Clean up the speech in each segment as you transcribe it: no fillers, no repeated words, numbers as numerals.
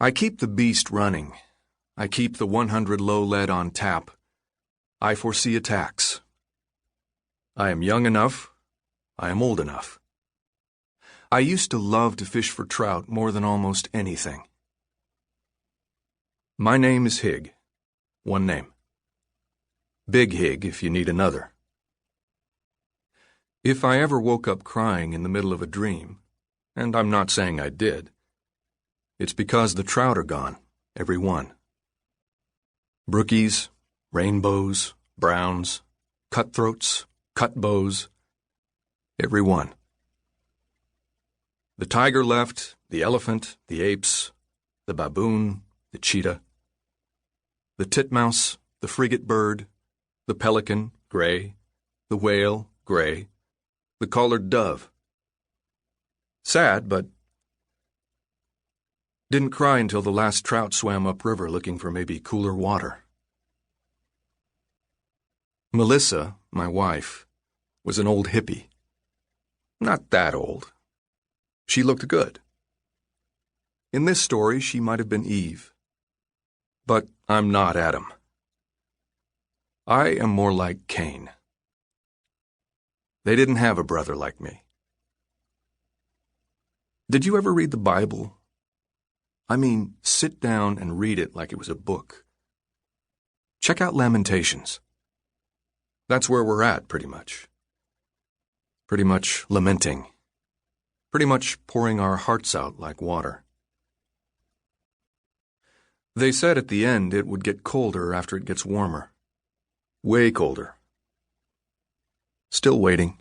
I keep the beast running. I keep the 100 low lead on tap. I foresee attacks. I am young enough. I am old enough. I used to love to fish for trout more than almost anything. My name is Hig. One name. Big Hig if you need another. If I ever woke up crying in the middle of a dream, and I'm not saying I did, it's because the trout are gone, every one. Brookies, rainbows, browns, cutthroats, cutbows, every one. The tiger left, the elephant, the apes, the baboon, the cheetah, the titmouse, the frigate bird, the pelican, gray, the whale, gray, the collared dove. Sad, but didn't cry until the last trout swam upriver looking for maybe cooler water. Melissa, my wife, was an old hippie. Not that old. She looked good. In this story, she might have been Eve. But I'm not Adam. I am more like Cain. They didn't have a brother like me. Did you ever read the Bible? I mean, sit down and read it like it was a book. Check out Lamentations. That's where we're at, pretty much. Pretty much lamenting. Pretty much pouring our hearts out like water. They said at the end it would get colder after it gets warmer. Way colder. Still waiting.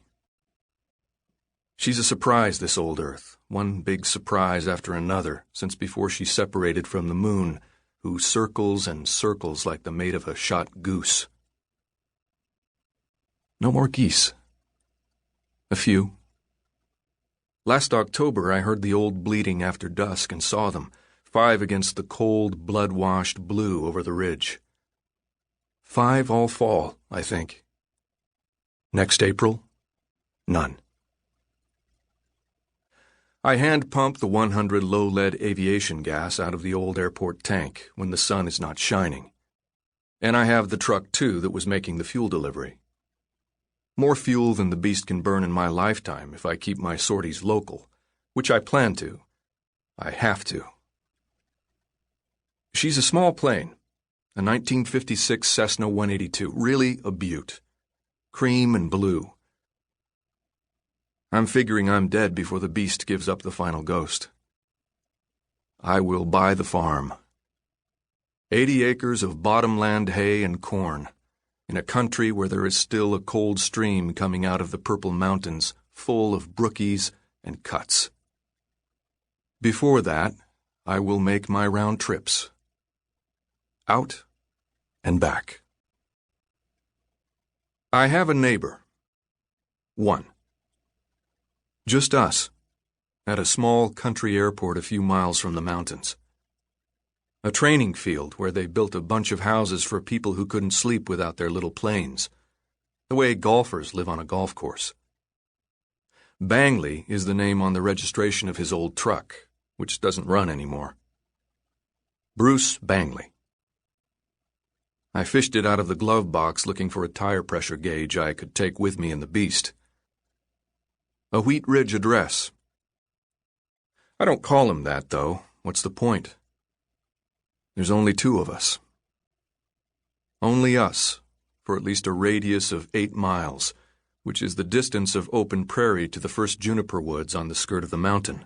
She's a surprise, this old Earth. One big surprise after another, since before she separated from the moon, who circles and circles like the mate of a shot goose. No more geese. A few. Last October I heard the old bleating after dusk and saw them, 5 against the cold, blood-washed blue over the ridge. 5 all fall, I think. Next April, none. I hand-pump the 100 low-lead aviation gas out of the old airport tank when the sun is not shining. And I have the truck, too, that was making the fuel delivery. More fuel than the beast can burn in my lifetime if I keep my sorties local, which I plan to. I have to. She's a small plane, a 1956 Cessna 182, really a beaut. Cream and blue. I'm figuring I'm dead before the beast gives up the final ghost. I will buy the farm. 80 acres of bottomland hay and corn, in a country where there is still a cold stream coming out of the purple mountains full of brookies and cuts. Before that, I will make my round trips. Out and back. I have a neighbor. One. Just us, at a small country airport a few miles from the mountains. A training field where they built a bunch of houses for people who couldn't sleep without their little planes, the way golfers live on a golf course. Bangley is the name on the registration of his old truck, which doesn't run anymore. Bruce Bangley. I fished it out of the glove box looking for a tire pressure gauge I could take with me in the beast. A Wheat Ridge address. I don't call him that, though. What's the point? There's only 2 of us. Only us, for at least a radius of 8 miles, which is the distance of open prairie to the first juniper woods on the skirt of the mountain.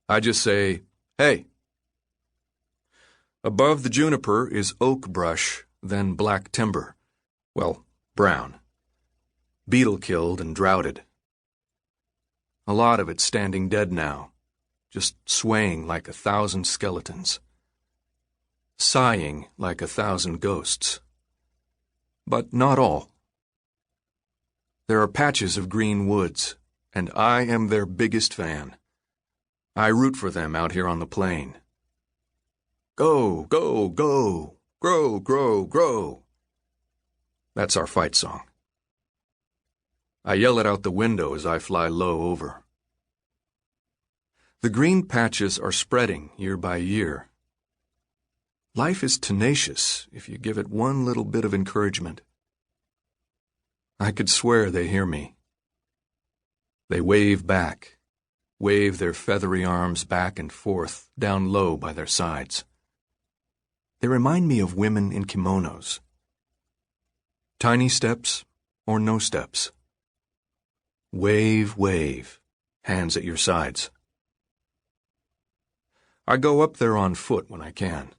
I just say, hey. Above the juniper is oak brush, then black timber. Well, brown. Beetle-killed and droughted. A lot of it standing dead now, just swaying like 1,000 skeletons. Sighing like 1,000 ghosts. But not all. There are patches of green woods, and I am their biggest fan. I root for them out here on the plain. Go, go, go, grow, grow, grow. That's our fight song. I yell it out the window as I fly low over. The green patches are spreading year by year. Life is tenacious if you give it one little bit of encouragement. I could swear they hear me. They wave back, wave their feathery arms back and forth, down low by their sides. They remind me of women in kimonos. Tiny steps or no steps. Wave, wave, hands at your sides. I go up there on foot when I can.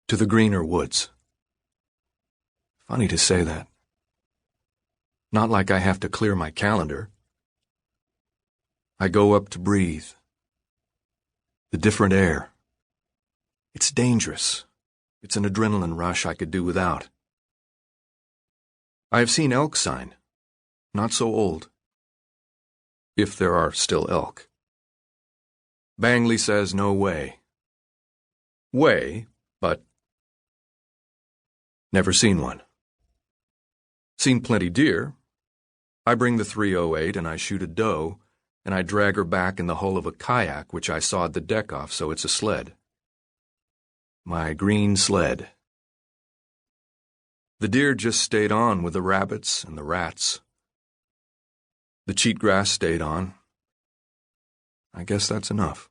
To the greener woods. Funny to say that. Not like I have to clear my calendar. I go up to breathe. The different air. It's dangerous. It's an adrenaline rush I could do without. I have seen elk sign. Not so old. If there are still elk. Bangley says no way. Way, but never seen one. Seen plenty deer. I bring the .308 and I shoot a doe, and I drag her back in the hull of a kayak which I sawed the deck off so it's a sled. My green sled. The deer just stayed on with the rabbits and the rats. The cheatgrass stayed on. I guess that's enough.